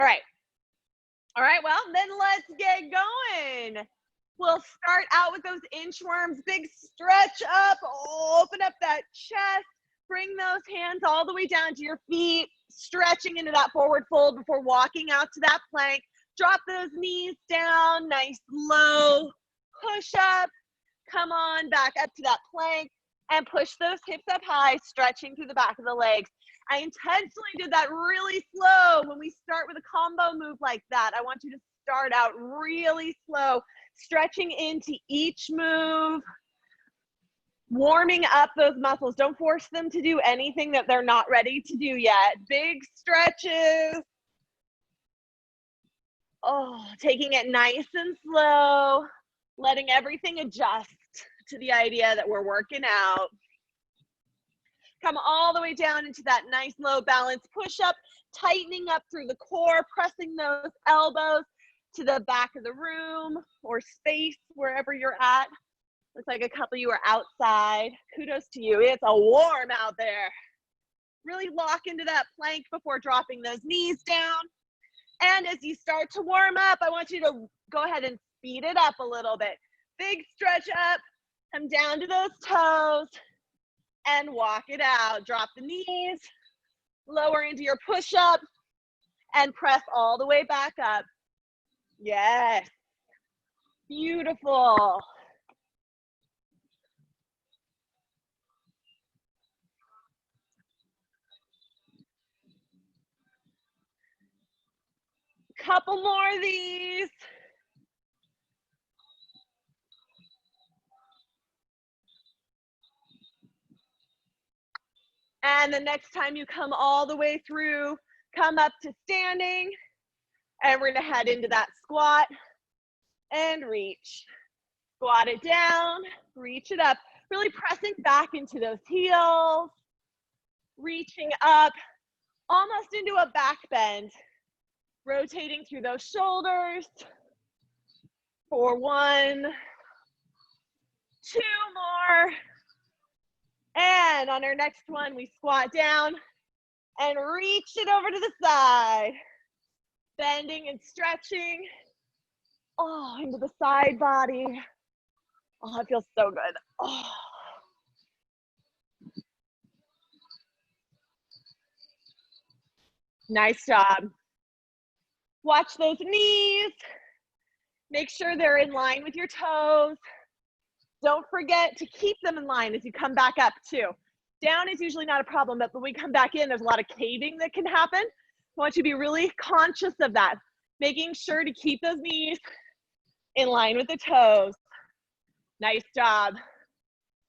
All right. All right, well, then let's get going. We'll start out with those inchworms. Big stretch up, open up that chest. Bring those hands all the way down to your feet, stretching into that forward fold before walking out to that plank. Drop those knees down, nice low push up. Come on back up to that plank and push those hips up high, stretching through the back of the legs. I intentionally did that really slow. When we start with a combo move like that, I want you to start out really slow, stretching into each move, warming up those muscles. Don't force them to do anything that they're not ready to do yet. Big stretches. Oh, taking it nice and slow, letting everything adjust to the idea that we're working out. Come all the way down into that nice low balance push-up, tightening up through the core, pressing those elbows to the back of the room or space, wherever you're at. Looks like a couple of you are outside. Kudos to you. It's a warm out there. Really lock into that plank before dropping those knees down. And as you start to warm up, I want you to go ahead and speed it up a little bit. Big stretch up, come down to those toes, and walk it out. Drop the knees, lower into your push-up, and press all the way back up. Yes. Beautiful. Couple more of these. And the next time you come all the way through, come up to standing, and we're gonna head into that squat and reach. Squat it down, reach it up, really pressing back into those heels, reaching up, almost into a back bend, rotating through those shoulders for 1, 2 more. And on our next one, we squat down and reach it over to the side. Bending and stretching. Oh, into the side body. Oh, it feels so good. Oh. Nice job. Watch those knees. Make sure they're in line with your toes. Don't forget to keep them in line as you come back up too. Down is usually not a problem, but when we come back in, there's a lot of caving that can happen. I want you to be really conscious of that. Making sure to keep those knees in line with the toes. Nice job.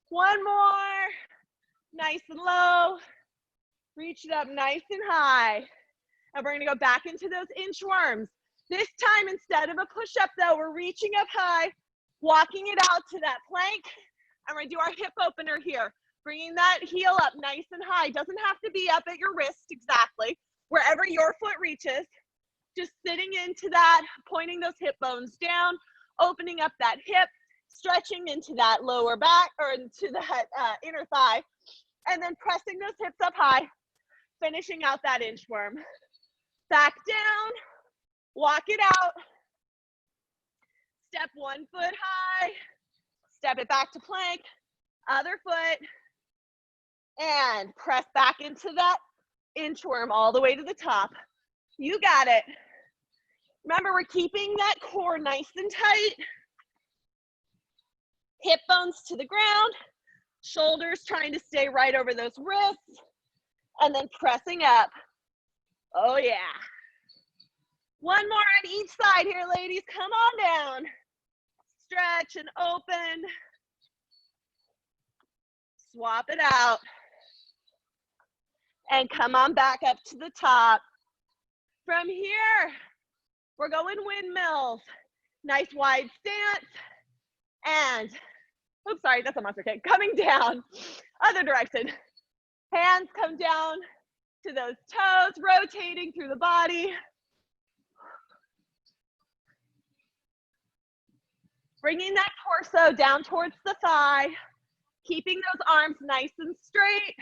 One more. Nice and low. Reach it up nice and high. And we're gonna go back into those inchworms. This time, instead of a push-up though, we're reaching up high, walking it out to that plank. And we're gonna do our hip opener here. Bringing that heel up nice and high. Doesn't have to be up at your wrist exactly. Wherever your foot reaches. Just sitting into that, pointing those hip bones down, opening up that hip, stretching into that lower back or into that inner thigh, and then pressing those hips up high, finishing out that inchworm. Back down, walk it out. Step one foot high, step it back to plank, other foot, and press back into that inchworm all the way to the top. You got it. Remember, we're keeping that core nice and tight. Hip bones to the ground, shoulders trying to stay right over those wrists, and then pressing up. Oh yeah. One more on each side here, ladies. Come on down. Stretch and open. Swap it out. And come on back up to the top. From here, we're going windmills. Nice wide stance. And, oops, sorry, that's a monster kick. Coming down, other direction. Hands come down to those toes, rotating through the body. Bringing that torso down towards the thigh, keeping those arms nice and straight.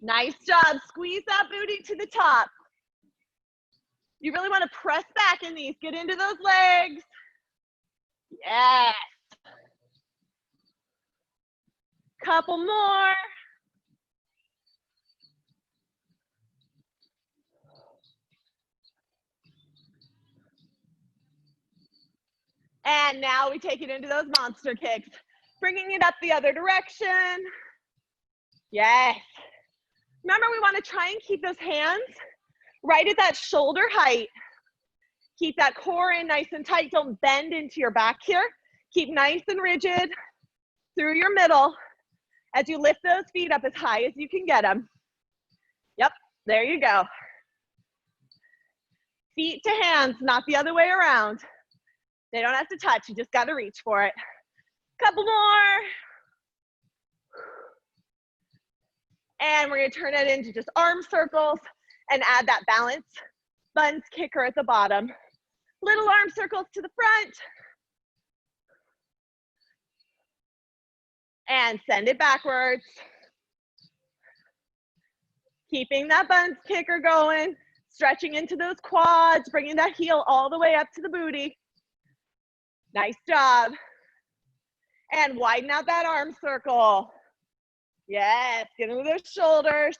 Nice job. Squeeze that booty to the top. You really want to press back in these. Get into those legs. Yes. Couple more. And now we take it into those monster kicks, bringing it up the other direction. Yes. Remember, we want to try and keep those hands right at that shoulder height. Keep that core in nice and tight. Don't bend into your back here. Keep nice and rigid through your middle as you lift those feet up as high as you can get them. Yep, there you go. Feet to hands, not the other way around. They don't have to touch, you just got to reach for it. Couple more. And we're gonna turn it into just arm circles and add that balance buns kicker at the bottom. Little arm circles to the front. And send it backwards. Keeping that buns kicker going, stretching into those quads, bringing that heel all the way up to the booty. Nice job. And widen out that arm circle. Yes, get into those shoulders.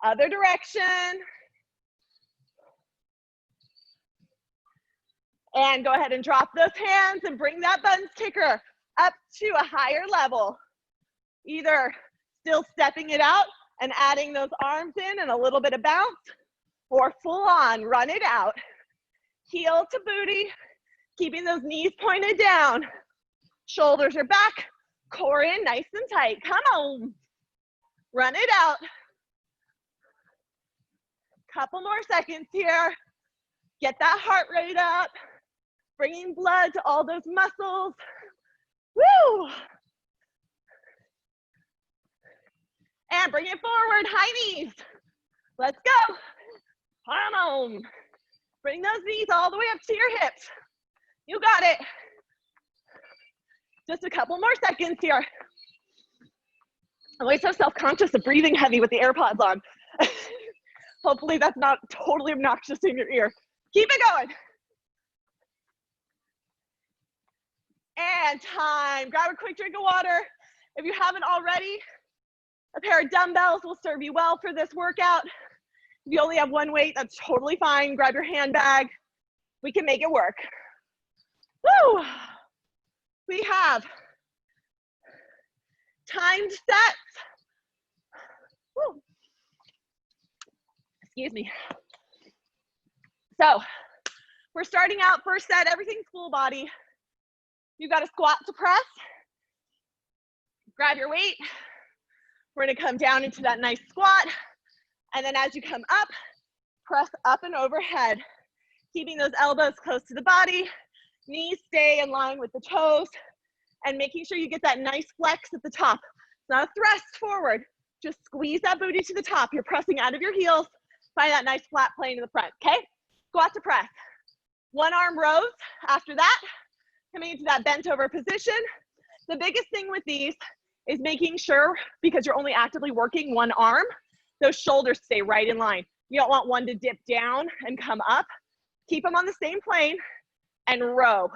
Other direction. And go ahead and drop those hands and bring that buns kicker up to a higher level. Either still stepping it out and adding those arms in and a little bit of bounce, or full on, run it out. Heel to booty, keeping those knees pointed down. Shoulders are back, core in nice and tight. Come on. Run it out. Couple more seconds here. Get that heart rate up. Bringing blood to all those muscles. Woo! And bring it forward, high knees. Let's go. Come on. Bring those knees all the way up to your hips. You got it. Just a couple more seconds here. I'm always so self-conscious of breathing heavy with the AirPods on. Hopefully that's not totally obnoxious in your ear. Keep it going. And time. Grab a quick drink of water. If you haven't already, a pair of dumbbells will serve you well for this workout. If you only have one weight, that's totally fine. Grab your handbag. We can make it work. Woo! We have timed sets. Woo. Excuse me. So we're starting out first set, everything's full body. You've got a squat to press. Grab your weight. We're gonna come down into that nice squat. And then as you come up, press up and overhead. Keeping those elbows close to the body. Knees stay in line with the toes. And making sure you get that nice flex at the top. It's not a thrust forward. Just squeeze that booty to the top. You're pressing out of your heels. Find that nice flat plane in the front, okay? Squat to press. One arm rows after that. Coming into that bent over position. The biggest thing with these is making sure, because you're only actively working one arm, those shoulders stay right in line. You don't want one to dip down and come up. Keep them on the same plane and row,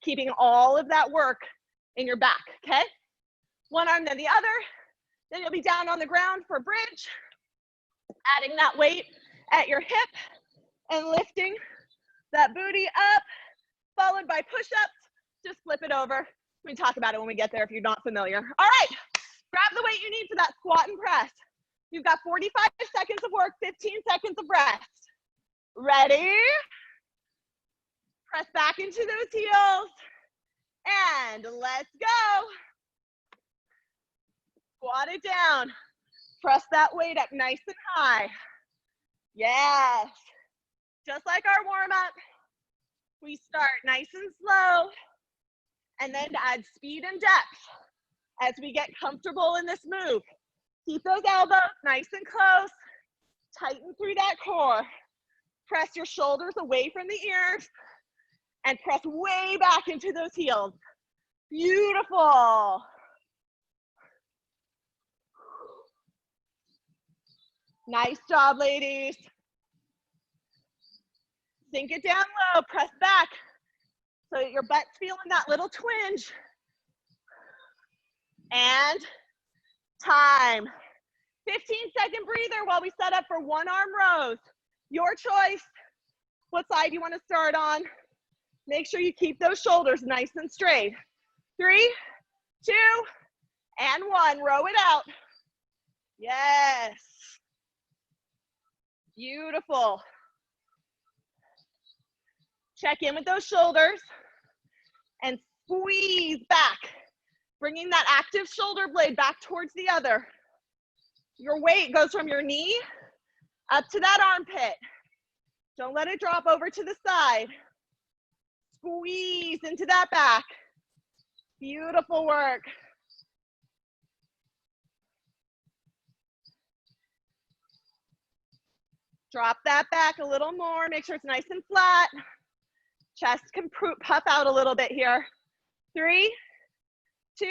keeping all of that work in your back, okay? One arm then the other. Then you'll be down on the ground for bridge, adding that weight at your hip and lifting that booty up, followed by push-ups. Just flip it over. We can talk about it when we get there if you're not familiar. All right, grab the weight you need for that squat and press. You've got 45 seconds of work, 15 seconds of rest. Ready? Press back into those heels. And let's go. Squat it down. Press that weight up nice and high. Yes. Just like our warm-up, we start nice and slow, and then add speed and depth as we get comfortable in this move. Keep those elbows nice and close. Tighten through that core. Press your shoulders away from the ears and press way back into those heels. Beautiful. Nice job, ladies. Sink it down low, press back so that your butt's feeling that little twinge. And time. 15-second breather while we set up for one arm rows. Your choice. What side you want to start on. Make sure you keep those shoulders nice and straight. 3, 2, and 1. Row it out. Yes. Beautiful. Check in with those shoulders and squeeze back, bringing that active shoulder blade back towards the other. Your weight goes from your knee up to that armpit. Don't let it drop over to the side. Squeeze into that back. Beautiful work. Drop that back a little more. Make sure it's nice and flat. Chest can puff out a little bit here. 3, 2,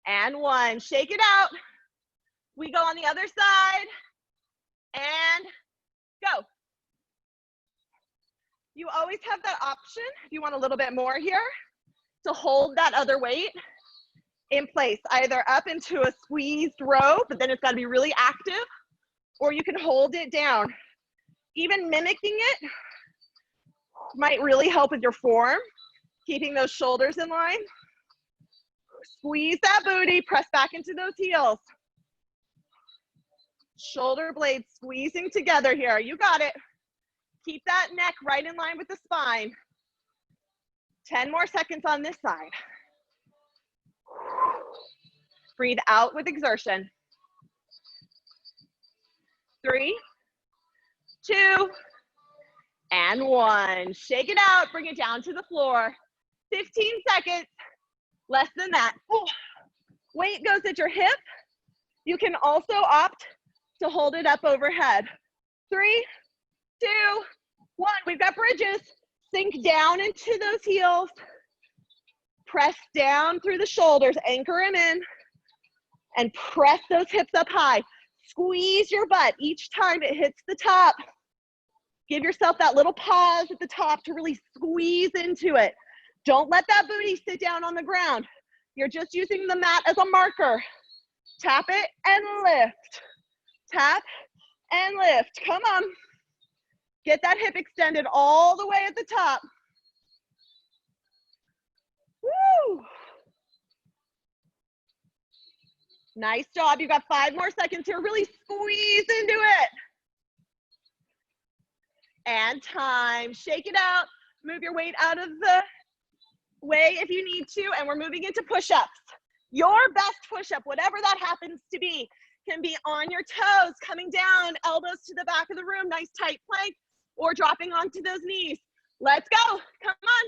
and 1. Shake it out. We go on the other side. And go. You always have that option, if you want a little bit more here, to hold that other weight in place, either up into a squeezed row, but then it's got to be really active, or you can hold it down. Even mimicking it might really help with your form, keeping those shoulders in line. Squeeze that booty, press back into those heels. Shoulder blades squeezing together here. You got it. Keep that neck right in line with the spine. 10 more seconds on this side. Breathe out with exertion. 3, 2, and 1. Shake it out, bring it down to the floor. 15 seconds, less than that. Ooh. Weight goes at your hip. You can also opt to hold it up overhead. 3, 2, 1. We've got bridges. Sink down into those heels. Press down through the shoulders, anchor them in, and press those hips up high. Squeeze your butt each time it hits the top. Give yourself that little pause at the top to really squeeze into it. Don't let that booty sit down on the ground. You're just using the mat as a marker. Tap it and lift. Tap and lift. Come on. Get that hip extended all the way at the top. Woo! Nice job. You got 5 more seconds here. Really squeeze into it. And time. Shake it out. Move your weight out of the way if you need to. And we're moving into push-ups. Your best push-up, whatever that happens to be, can be on your toes, coming down, elbows to the back of the room, nice tight plank, or dropping onto those knees. Let's go. Come on.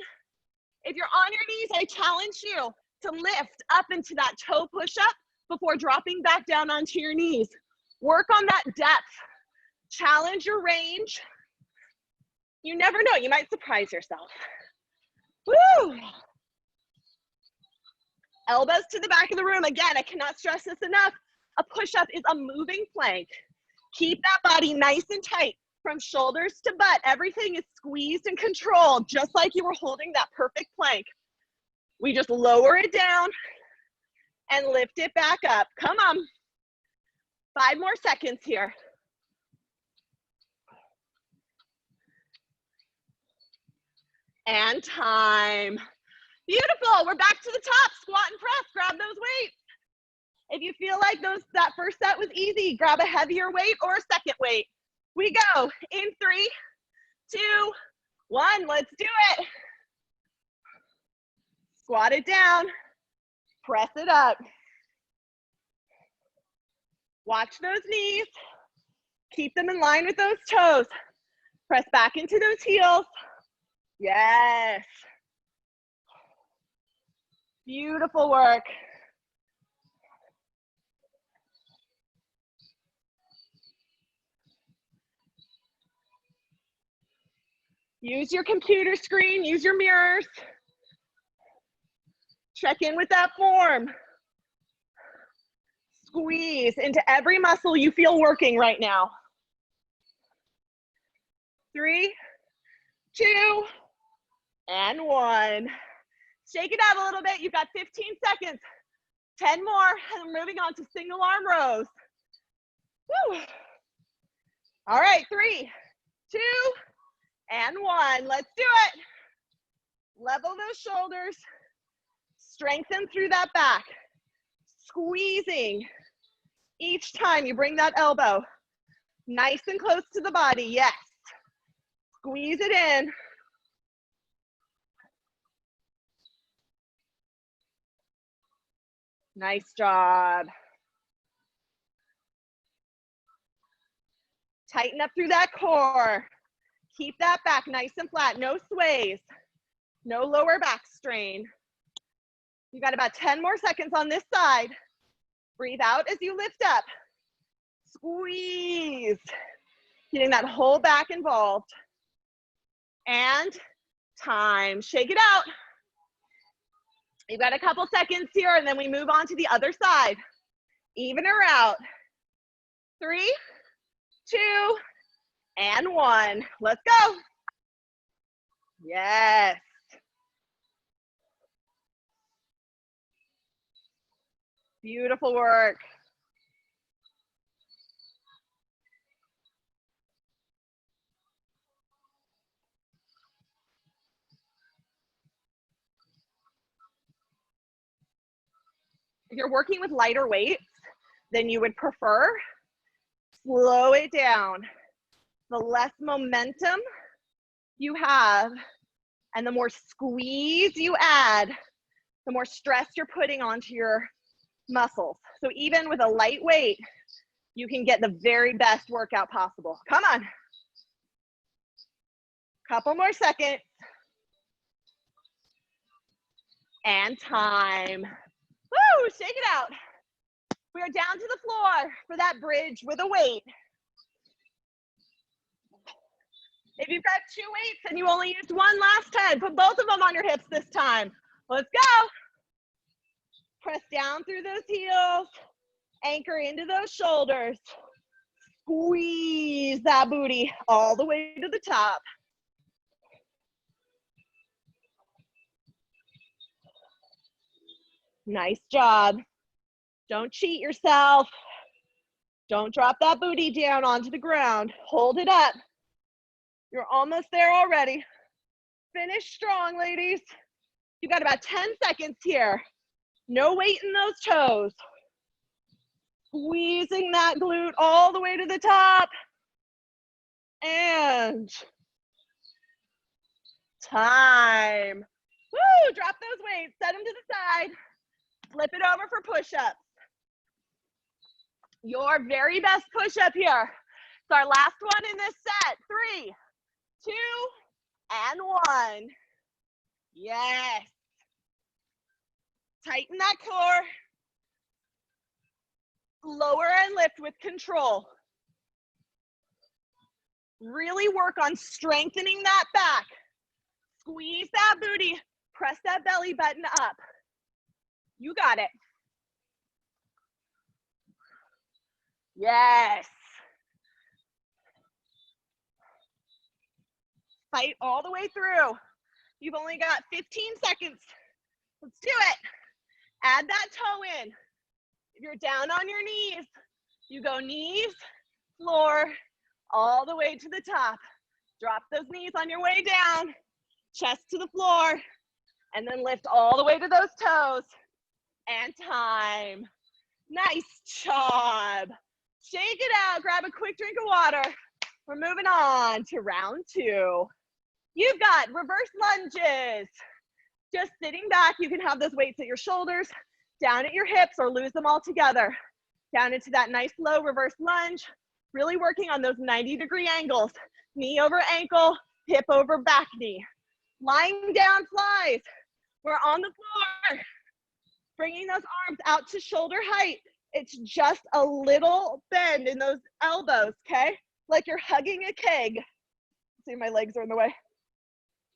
If you're on your knees, I challenge you to lift up into that toe push-up before dropping back down onto your knees. Work on that depth. Challenge your range. You never know, you might surprise yourself. Woo! Elbows to the back of the room. Again, I cannot stress this enough. A push-up is a moving plank. Keep that body nice and tight from shoulders to butt. Everything is squeezed and controlled, just like you were holding that perfect plank. We just lower it down and lift it back up. Come on. 5 more seconds here. And time. Beautiful. We're back to the top. Squat and press. Grab those weights. If you feel like that first set was easy, grab a heavier weight or a second weight. We go in 3, 2, 1. Let's do it. Squat it down. Press it up. Watch those knees. Keep them in line with those toes. Press back into those heels. Yes. Beautiful work. Use your computer screen, use your mirrors. Check in with that form. Squeeze into every muscle you feel working right now. 3, 2, and 1. Shake it out a little bit. You've got 15 seconds. 10 more, and we're moving on to single arm rows. Woo. All right, 3, 2, and 1. Let's do it. Level those shoulders. Strengthen through that back. Squeezing each time you bring that elbow nice and close to the body. Yes. Squeeze it in. Nice job. Tighten up through that core. Keep that back nice and flat. No sways. No lower back strain. You got about 10 more seconds on this side. Breathe out as you lift up. Squeeze. Getting that whole back involved. And time. Shake it out. You've got a couple seconds here, and then we move on to the other side. Even her out. 3, 2, and 1. Let's go. Yes. Beautiful work. If you're working with lighter weights than you would prefer, slow it down. The less momentum you have and the more squeeze you add, the more stress you're putting onto your muscles. So even with a light weight, you can get the very best workout possible. Come on. Couple more seconds. And time. Woo, shake it out. We are down to the floor for that bridge with a weight. If you've got 2 weights and you only used one last time, put both of them on your hips this time. Let's go. Press down through those heels. Anchor into those shoulders. Squeeze that booty all the way to the top. Nice job. Don't cheat yourself. Don't drop that booty down onto the ground. Hold it up. You're almost there already. Finish strong, ladies. You got about 10 seconds here. No weight in those toes. Squeezing that glute all the way to the top. And time. Woo, drop those weights, set them to the side. Flip it over for push-ups. Your very best push-up here. It's our last one in this set. 3, 2, and 1. Yes. Tighten that core. Lower and lift with control. Really work on strengthening that back. Squeeze that booty. Press that belly button up. You got it. Yes. Fight all the way through. You've only got 15 seconds. Let's do it. Add that toe in. If you're down on your knees, you go knees, floor, all the way to the top. Drop those knees on your way down, chest to the floor, and then lift all the way to those toes. And time. Nice job. Shake it out. Grab a quick drink of water. We're moving on to round 2. You've got reverse lunges. Just sitting back, you can have those weights at your shoulders, down at your hips, or lose them all together. Down into that nice low reverse lunge. Really working on those 90-degree angles. Knee over ankle, hip over back knee. Lying down flies. We're on the floor. Bringing those arms out to shoulder height. It's just a little bend in those elbows, okay? Like you're hugging a keg. See, my legs are in the way.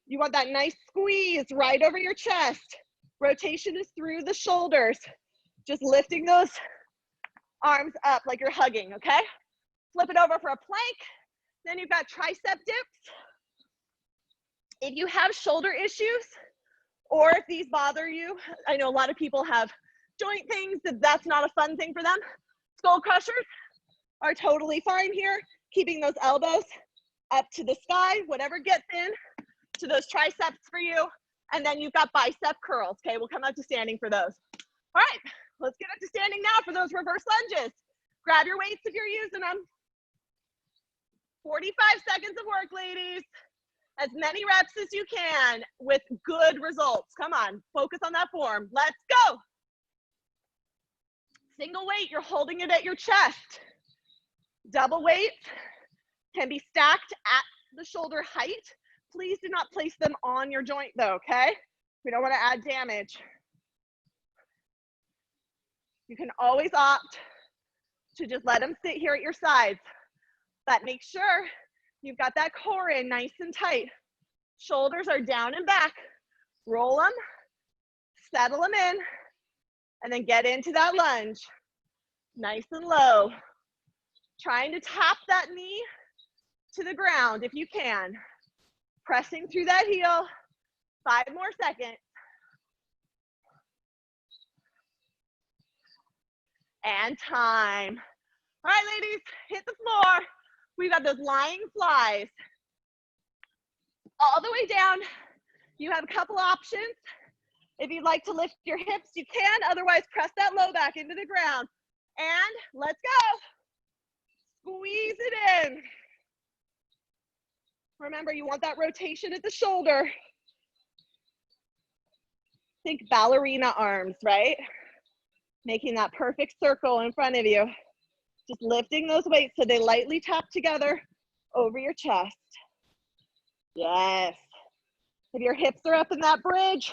You want that nice squeeze right over your chest. Rotation is through the shoulders. Just lifting those arms up like you're hugging, okay? Flip it over for a plank. Then you've got tricep dips. If you have shoulder issues, or if these bother you, I know a lot of people have joint things, that's not a fun thing for them. Skull crushers are totally fine here, keeping those elbows up to the sky, whatever gets in to those triceps for you. And then you've got bicep curls. Okay, we'll come up to standing for those. All right, let's get up to standing now for those reverse lunges. Grab your weights if you're using them. 45 seconds of work, ladies. As many reps as you can with good results. Come on, focus on that form. Let's go. Single weight, you're holding it at your chest. Double weights can be stacked at the shoulder height. Please do not place them on your joint though, okay? We don't want to add damage. You can always opt to just let them sit here at your sides, but make sure you've got that core in nice and tight. Shoulders are down and back. Roll them, settle them in, and then get into that lunge. Nice and low. Trying to tap that knee to the ground if you can. Pressing through that heel. 5 more seconds. And time. All right, ladies, hit the floor. We've got those lying flies. All the way down. You have a couple options. If you'd like to lift your hips, you can. Otherwise, press that low back into the ground. And let's go. Squeeze it in. Remember, you want that rotation at the shoulder. Think ballerina arms, right? Making that perfect circle in front of you. Just lifting those weights so they lightly tap together over your chest. Yes. If your hips are up in that bridge,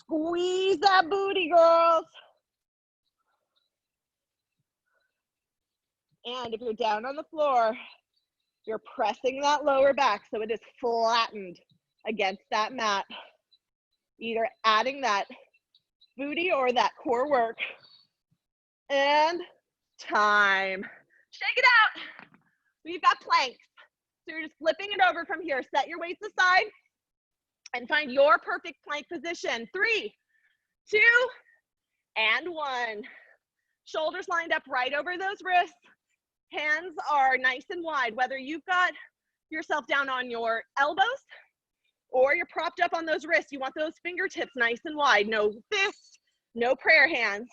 squeeze that booty, girls. And if you're down on the floor, you're pressing that lower back so it is flattened against that mat. Either adding that booty or that core work. And time. Shake it out. We've got planks. So you're just flipping it over from here. Set your weights aside and find your perfect plank position. 3, 2, and 1. Shoulders lined up right over those wrists. Hands are nice and wide, whether you've got yourself down on your elbows or you're propped up on those wrists. You want those fingertips nice and wide. No fists, no prayer hands.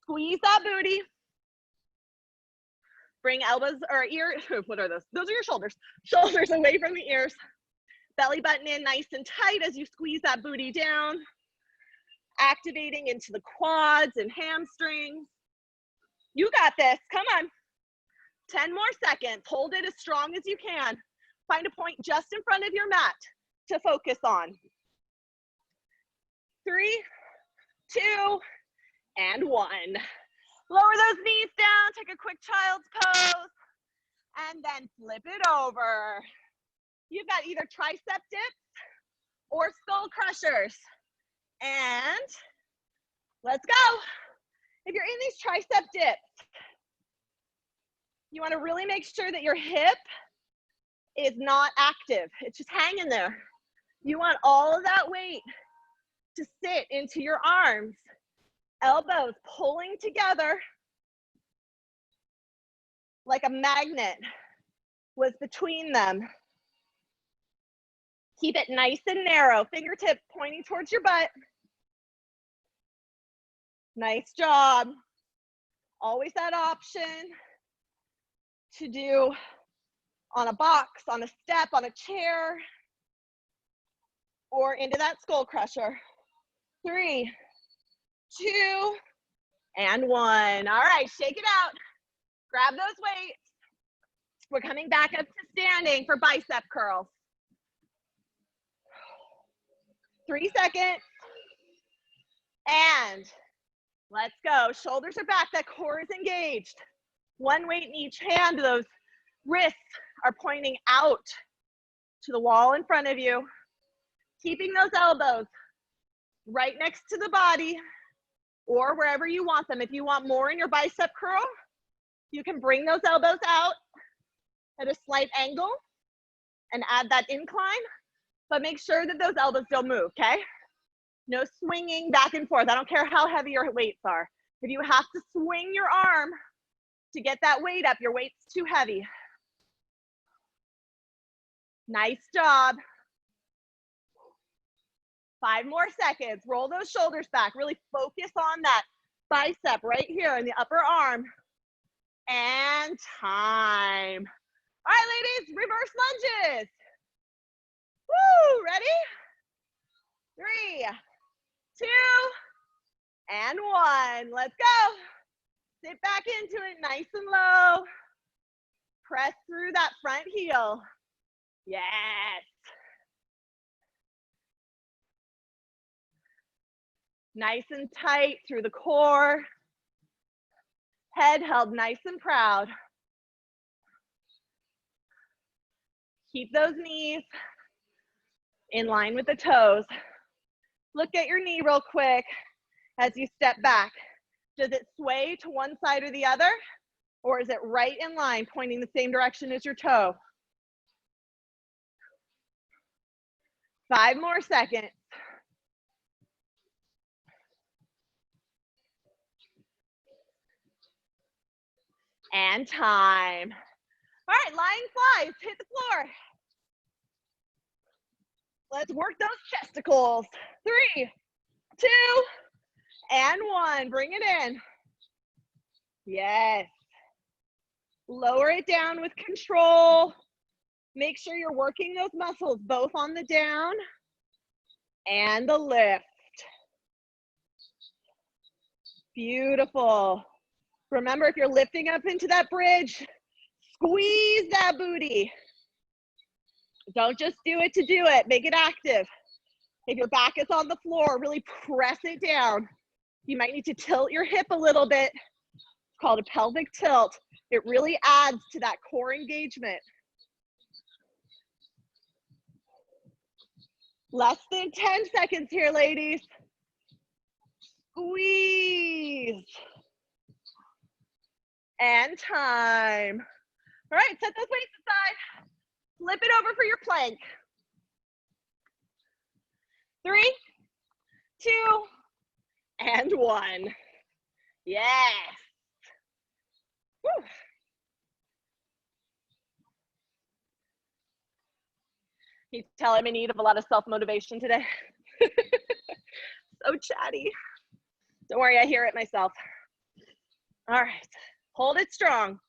Squeeze that booty. Bring elbows or ears, what are those? Those are your shoulders. Shoulders away from the ears. Belly button in nice and tight as you squeeze that booty down. Activating into the quads and hamstrings. You got this, come on. 10 more seconds, hold it as strong as you can. Find a point just in front of your mat to focus on. 3, 2, and 1. Lower those knees down, take a quick child's pose, and then flip it over. You've got either tricep dips or skull crushers. And let's go. If you're in these tricep dips, you want to really make sure that your hip is not active. It's just hanging there. You want all of that weight to sit into your arms. Elbows pulling together like a magnet was between them. Keep it nice and narrow. Fingertips pointing towards your butt. Nice job. Always that option to do on a box, on a step, on a chair, or into that skull crusher. 3, 2, and 1. All right, shake it out. Grab those weights. We're coming back up to standing for bicep curls. 3 seconds. And let's go. Shoulders are back, that core is engaged. 1 weight in each hand. Those wrists are pointing out to the wall in front of you. Keeping those elbows right next to the body or wherever you want them. If you want more in your bicep curl, you can bring those elbows out at a slight angle and add that incline. but make sure that those elbows don't move, okay? No swinging back and forth. I don't care how heavy your weights are. If you have to swing your arm to get that weight up, your weight's too heavy. Nice job. 5 more seconds. Roll those shoulders back. Really focus on that bicep right here in the upper arm. And time. All right, ladies, reverse lunges. Woo, ready? 3, 2, and 1. Let's go. Sit back into it, nice and low. Press through that front heel. Yes. Nice and tight through the core. Head held nice and proud. Keep those knees in line with the toes. Look at your knee real quick as you step back. Does it sway to one side or the other? Or is it right in line, pointing the same direction as your toe? 5 more seconds. And time. All right, lying flies, hit the floor. Let's work those chesticles. 3, 2, and 1. Bring it in. Yes. Lower it down with control. Make sure you're working those muscles both on the down and the lift. Beautiful. Remember, if you're lifting up into that bridge, squeeze that booty. Don't just do it to do it. Make it active. If your back is on the floor, really press it down. You might need to tilt your hip a little bit. It's called a pelvic tilt. It really adds to that core engagement. Less than 10 seconds here, ladies. Squeeze. And time. All right, set those weights aside. Flip it over for your plank. 3, 2, and 1. Yes. Woo. You tell I'm in need of a lot of self-motivation today. So chatty. Don't worry, I hear it myself. All right, hold it strong.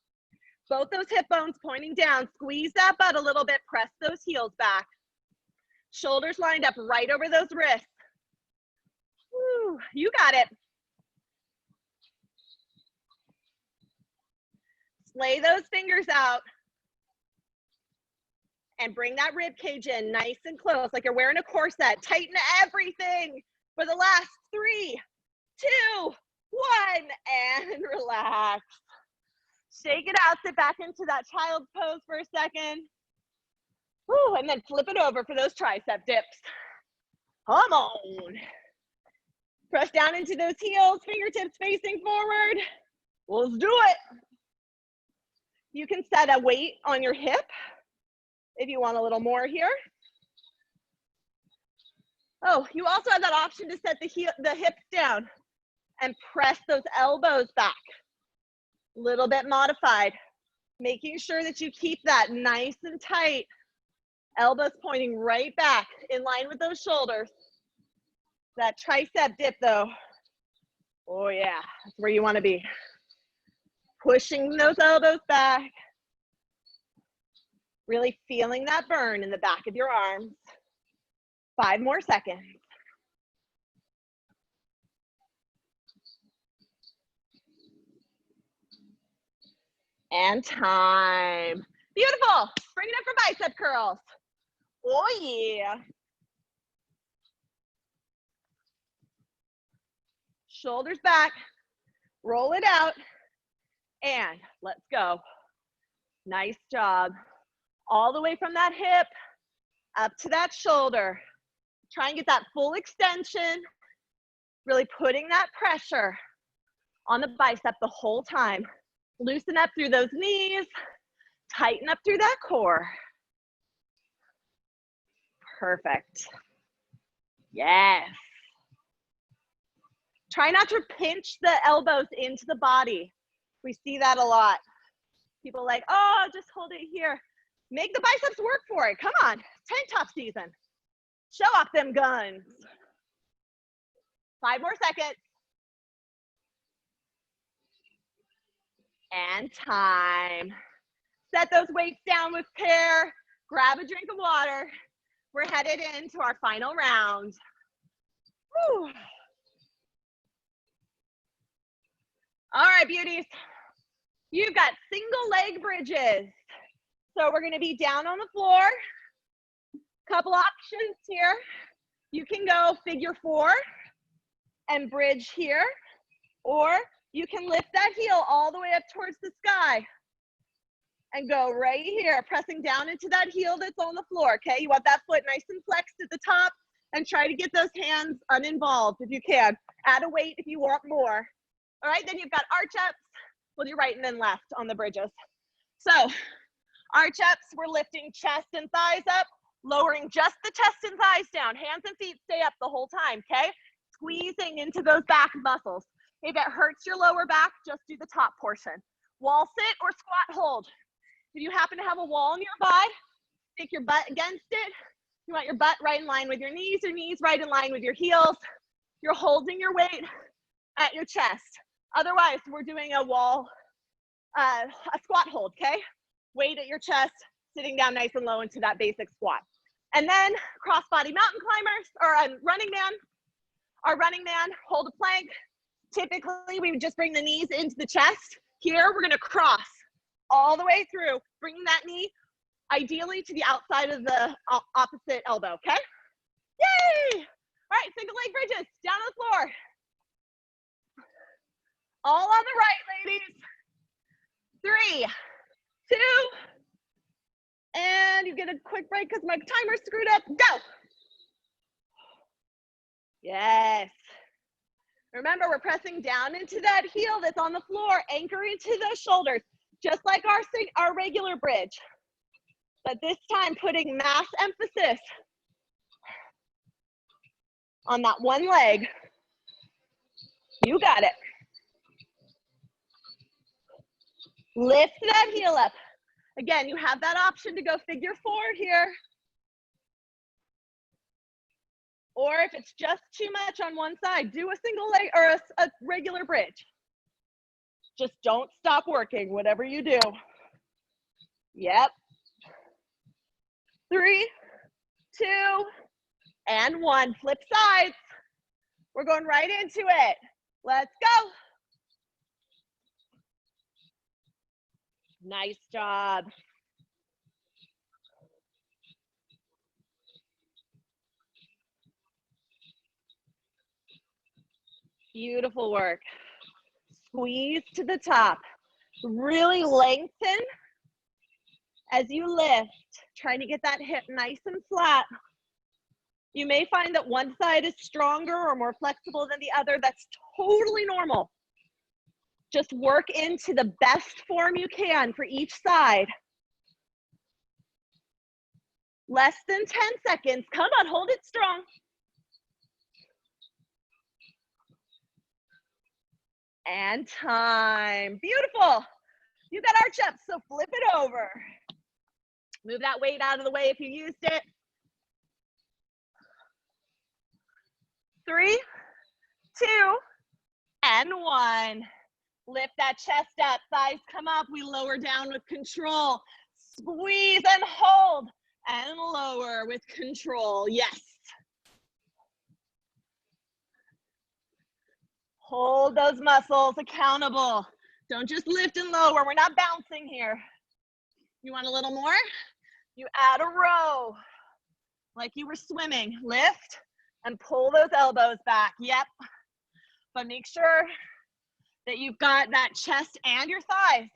Both those hip bones pointing down. Squeeze that butt a little bit. Press those heels back. Shoulders lined up right over those wrists. Woo, you got it. Lay those fingers out. And bring that rib cage in nice and close, like you're wearing a corset. Tighten everything for the last 3, 2, 1, and relax. Shake it out, sit back into that child's pose for a second. Woo, and then flip it over for those tricep dips. Come on. Press down into those heels, fingertips facing forward. Let's do it. You can set a weight on your hip if you want a little more here. Oh, you also have that option to set the hips down and press those elbows back. A little bit modified, making sure that you keep that nice and tight. Elbows pointing right back in line with those shoulders. That tricep dip though. Oh yeah, that's where you want to be. Pushing those elbows back. Really feeling that burn in the back of your arms. 5 more seconds. And time. Beautiful. Bring it up for bicep curls. Oh yeah. Shoulders back. Roll it out. And let's go. Nice job. All the way from that hip up to that shoulder. Try and get that full extension. Really putting that pressure on the bicep the whole time. Loosen up through those knees. Tighten up through that core. Perfect. Yes. Try not to pinch the elbows into the body. We see that a lot. People like, oh, just hold it here. Make the biceps work for it. Come on, tank top season. Show off them guns. 5 more seconds. And time. Set those weights down with care. Grab a drink of water. We're headed into our final round. Whew. All right, beauties. You've got single leg bridges. So we're gonna be down on the floor. Couple options here. You can go figure 4 and bridge here, or you can lift that heel all the way up towards the sky and go right here, pressing down into that heel that's on the floor, okay? You want that foot nice and flexed at the top, and try to get those hands uninvolved if you can. Add a weight if you want more. All right, then you've got arch ups. We'll do right and then left on the bridges. So arch ups, we're lifting chest and thighs up, lowering just the chest and thighs down. Hands and feet stay up the whole time, okay? Squeezing into those back muscles. If it hurts your lower back, just do the top portion. Wall sit or squat hold. If you happen to have a wall nearby, stick your butt against it. You want your butt right in line with your knees right in line with your heels. You're holding your weight at your chest. Otherwise, we're doing a wall, a squat hold, okay? Weight at your chest, sitting down nice and low into that basic squat. And then cross-body mountain climbers, or a running man. Our running man, hold a plank. Typically, we would just bring the knees into the chest. Here, we're gonna cross all the way through, bringing that knee ideally to the outside of the opposite elbow, okay? Yay! All right, single leg bridges, down on the floor. All on the right, ladies. 3, 2, and you get a quick break because my timer's screwed up. Go! Yes. Remember, we're pressing down into that heel that's on the floor, anchor into those shoulders, just like our regular bridge. But this time, putting mass emphasis on that one leg. You got it. Lift that heel up. Again, you have that option to go figure 4 here. Or if it's just too much on one side, do a single leg or a regular bridge. Just don't stop working, whatever you do. Yep. 3, 2, and 1. Flip sides. We're going right into it. Let's go. Nice job. Beautiful work. Squeeze to the top. Really lengthen as you lift, trying to get that hip nice and flat. You may find that one side is stronger or more flexible than the other. That's totally normal. Just work into the best form you can for each side. Less than 10 seconds. Come on, hold it strong. And time. Beautiful. You got arch ups, so flip it over. Move that weight out of the way if you used it. 3, 2, and 1. Lift that chest up, thighs come up, we lower down with control. Squeeze and hold, and lower with control, yes. Hold those muscles accountable. Don't just lift and lower, we're not bouncing here. You want a little more? You add a row, like you were swimming. Lift and pull those elbows back, yep. But make sure that you've got that chest and your thighs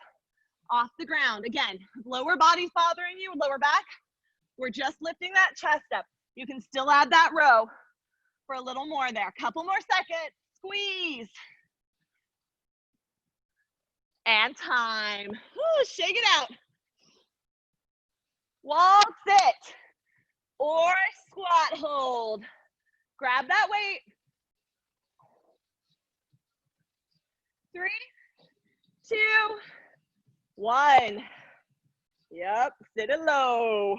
off the ground. Again, lower body's bothering you, lower back, we're just lifting that chest up. You can still add that row for a little more there. Couple more seconds, squeeze. And time. Woo, shake it out. Wall sit or squat. hold. Grab that weight. 3, 2, 1. Yep, sit it low.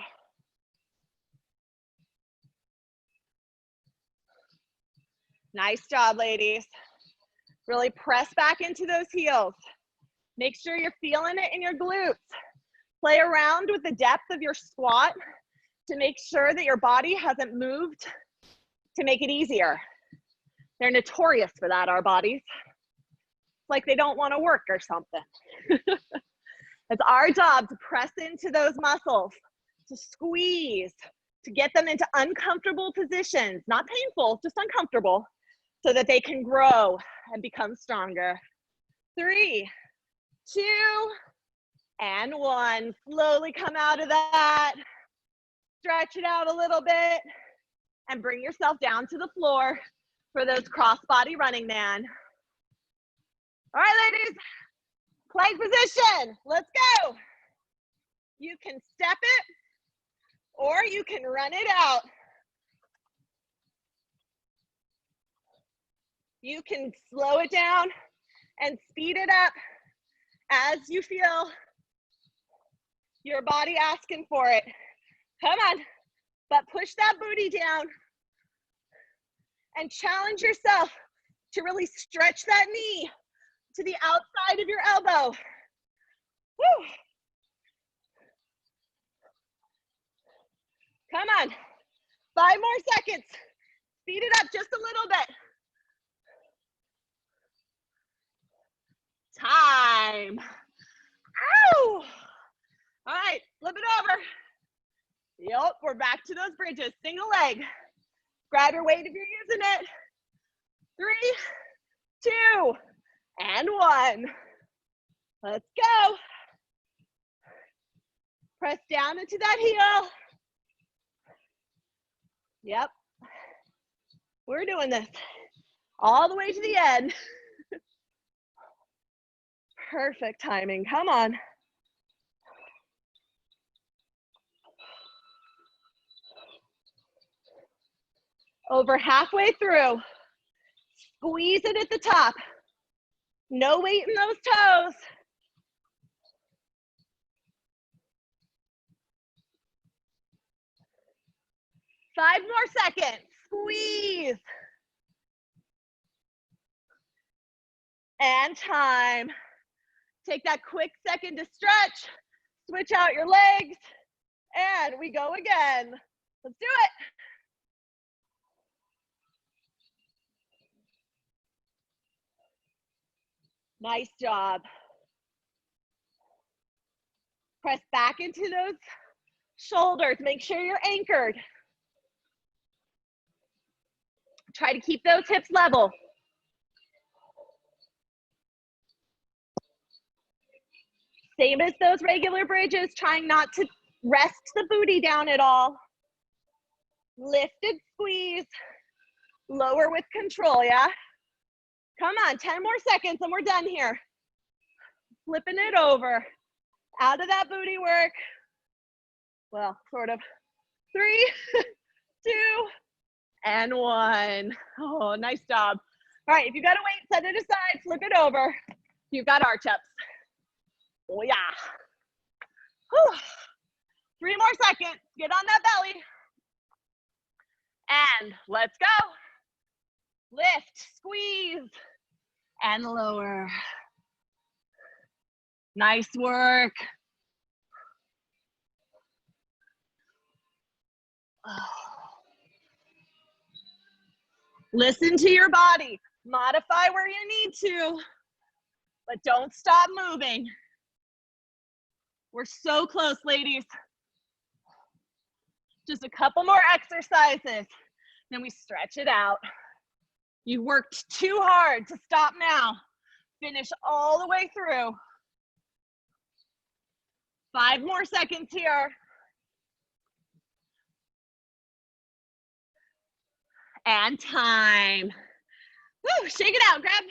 Nice job, ladies. Really press back into those heels. Make sure you're feeling it in your glutes. Play around with the depth of your squat to make sure that your body hasn't moved to make it easier. They're notorious for that, our bodies. It's like they don't want to work or something. It's our job to press into those muscles, to squeeze, to get them into uncomfortable positions, not painful, just uncomfortable, so that they can grow and become stronger. 3, 2, and 1. Slowly come out of that. Stretch it out a little bit and bring yourself down to the floor for those cross-body running man. All right, ladies, plank position. Let's go. You can step it or you can run it out. You can slow it down and speed it up as you feel your body asking for it. Come on, but push that booty down and challenge yourself to really stretch that knee to the outside of your elbow. Woo. Come on, 5 more seconds. Speed it up just a little bit. Time. Ow. All right, flip it over. Yep, we're back to those bridges. Single leg. Grab your weight if you're using it. 3, 2, and 1. Let's go. Press down into that heel. Yep. We're doing this all the way to the end. Perfect timing. Come on. Over halfway through. Squeeze it at the top. No weight in those toes. Five more seconds. Squeeze. And time. Take that quick second to stretch. Switch out your legs. And we go again. Let's do it. Nice job. Press back into those shoulders. Make sure you're anchored. Try to keep those hips level. Same as those regular bridges, trying not to rest the booty down at all. Lifted squeeze. Lower with control, yeah? Come on, 10 more seconds and we're done here. Flipping it over. Out of that booty work. Well, sort of. 3, 2, and 1. Oh, nice job. All right, if you got to wait, set it aside, flip it over. You've got arch ups. Oh, yeah. Whew. 3 more seconds. Get on that belly. And let's go. Lift, squeeze, and lower. Nice work. Listen to your body. Modify where you need to, but don't stop moving. We're so close, ladies. Just a couple more exercises, then we stretch it out. You worked too hard to stop now. Finish all the way through. 5 more seconds here. And time. Woo, shake it out, grab.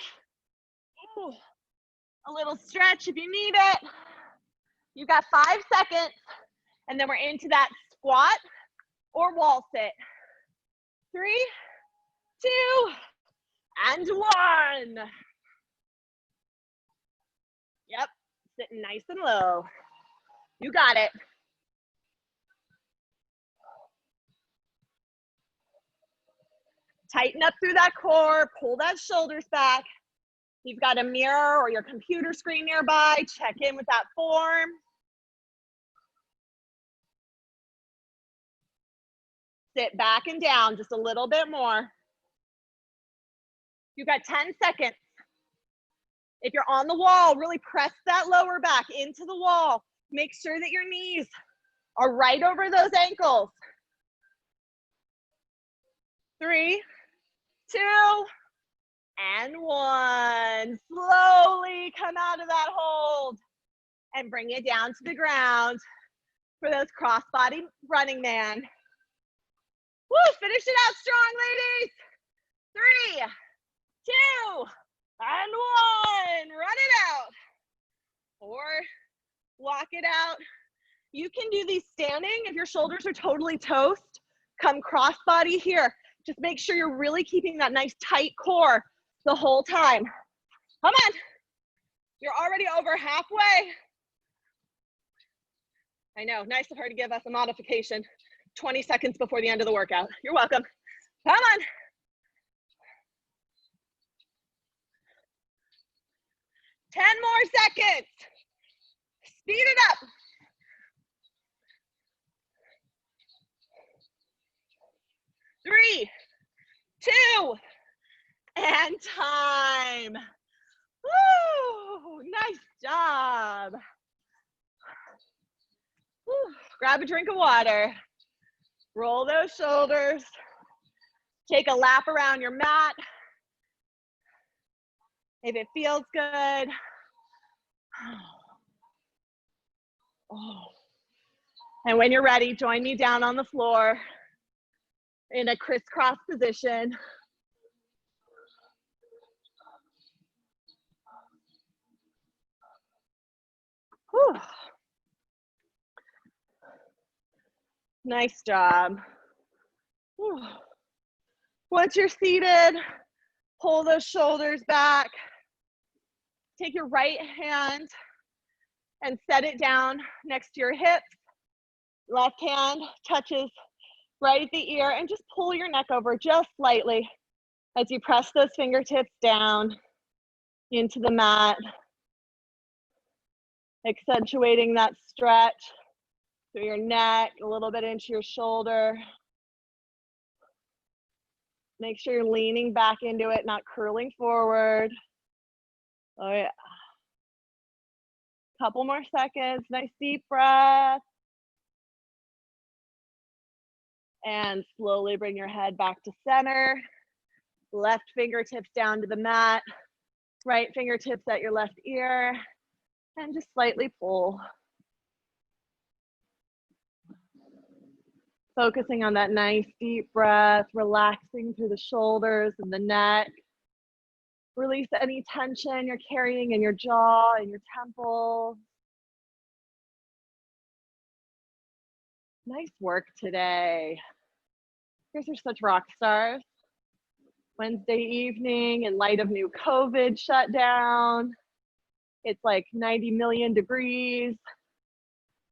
Ooh, a little stretch if you need it. You've got 5 seconds, and then we're into that squat or wall sit. 3, 2, and 1. Yep, sitting nice and low. You got it. Tighten up through that core, pull that shoulders back. If you've got a mirror or your computer screen nearby, check in with that form. Sit back and down just a little bit more. You've got 10 seconds. If you're on the wall, really press that lower back into the wall. Make sure that your knees are right over those ankles. 3, 2, and 1. Slowly come out of that hold and bring it down to the ground for those crossbody running man. Woo, finish it out strong, ladies. 3, 2, and 1. Run it out. Or walk it out. You can do these standing if your shoulders are totally toast. Come crossbody here. Just make sure you're really keeping that nice tight core the whole time. Come on. You're already over halfway. I know, nice of her to give us a modification 20 seconds before the end of the workout. You're welcome. Come on. Ten more seconds. Speed it up. 3, 2, and time. Woo, nice job. Woo. Grab a drink of water. Roll those shoulders. Take a lap around your mat. If it feels good. Oh. And when you're ready, join me down on the floor in a crisscross position. Whew. Nice job. Whew. Once you're seated, pull those shoulders back. Take your right hand and set it down next to your hips. Left hand touches right at the ear, and just pull your neck over just slightly as you press those fingertips down into the mat, accentuating that stretch through your neck, a little bit into your shoulder. Make sure you're leaning back into it, not curling forward. Oh yeah. Couple more seconds, nice deep breath. And slowly bring your head back to center. Left fingertips down to the mat. Right fingertips at your left ear. And just slightly pull. Focusing on that nice deep breath, relaxing through the shoulders and the neck. Release any tension you're carrying in your jaw and your temples. Nice work today. You guys are such rock stars. Wednesday evening in light of new COVID shutdown. It's like 90 million degrees.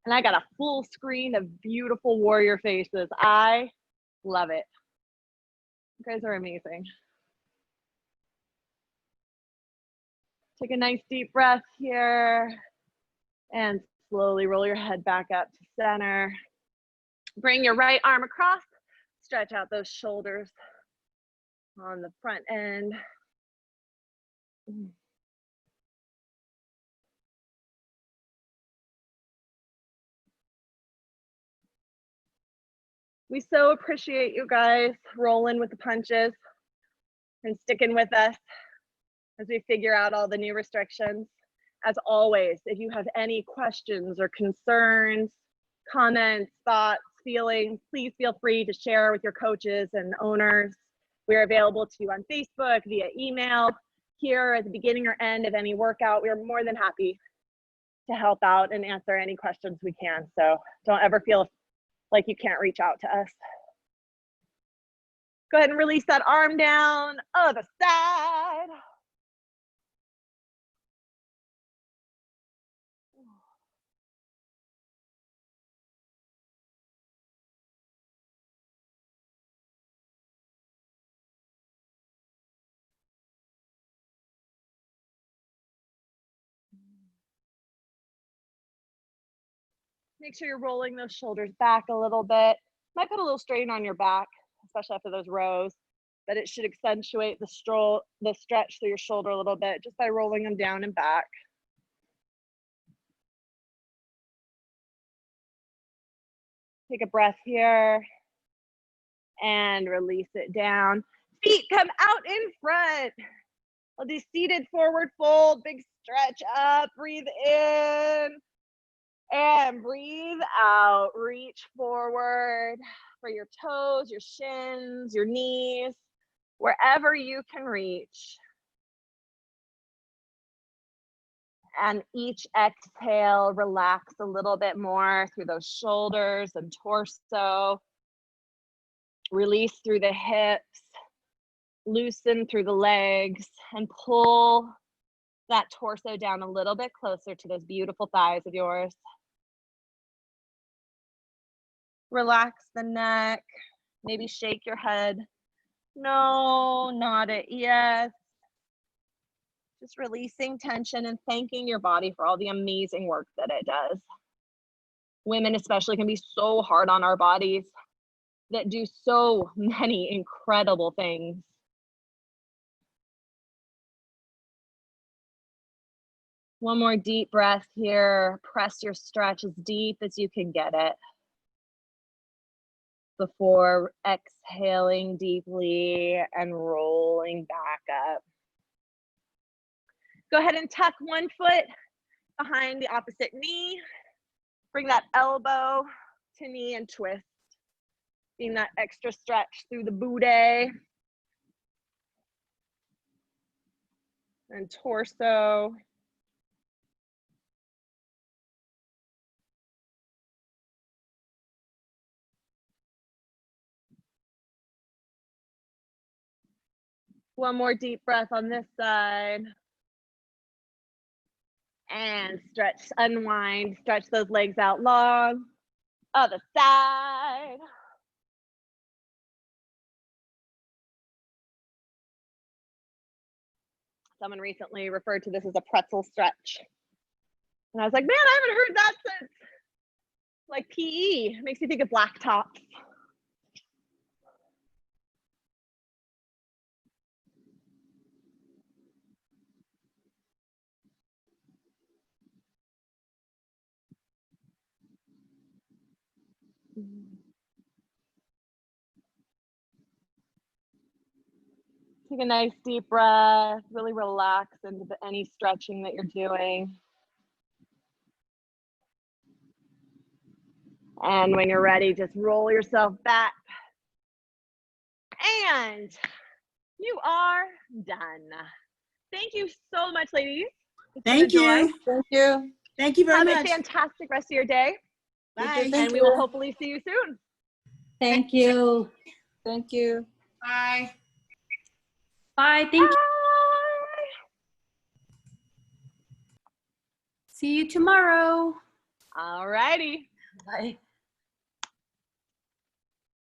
And I got a full screen of beautiful warrior faces. I love it. You guys are amazing. Take a nice deep breath here and slowly roll your head back up to center. Bring your right arm across, stretch out those shoulders on the front end. We so appreciate you guys rolling with the punches and sticking with us as we figure out all the new restrictions. As always, if you have any questions or concerns, comments, thoughts, feelings, please feel free to share with your coaches and owners. We're available to you on Facebook, via email, here at the beginning or end of any workout. We're more than happy to help out and answer any questions we can. So don't ever feel like you can't reach out to us. Go ahead and release that arm down. Other side. Make sure you're rolling those shoulders back a little bit. Might put a little strain on your back, especially after those rows, but it should accentuate the stretch through your shoulder a little bit just by rolling them down and back. Take a breath here and release it down. Feet come out in front. I'll do seated forward fold, big stretch up, breathe in and breathe out. Reach forward for your toes, your shins, your knees, wherever you can reach. And each exhale, relax a little bit more through those shoulders and torso. Release through the hips, loosen through the legs, and pull that torso down a little bit closer to those beautiful thighs of yours. Relax the neck, maybe shake your head. No, nod it, yes. Just releasing tension and thanking your body for all the amazing work that it does. Women especially can be so hard on our bodies that do so many incredible things. One more deep breath here. Press your stretch as deep as you can get it before exhaling deeply and rolling back up. Go ahead and tuck one foot behind the opposite knee. Bring that elbow to knee and twist. Being that extra stretch through the booty and torso. One more deep breath on this side. And stretch, unwind, stretch those legs out long. Other side. Someone recently referred to this as a pretzel stretch. And I was like, man, I haven't heard that since like PE. It makes me think of blacktop. Take a nice deep breath, really relax into any stretching that you're doing. And when you're ready, just roll yourself back. And you are done. Thank you so much, ladies. Thank you. Thank you. Thank you very much. Have a fantastic rest of your day. Bye. And we will hopefully see you soon. Thank you. Thank you. Bye. Bye. Thank you. Bye. See you tomorrow. All righty. Bye.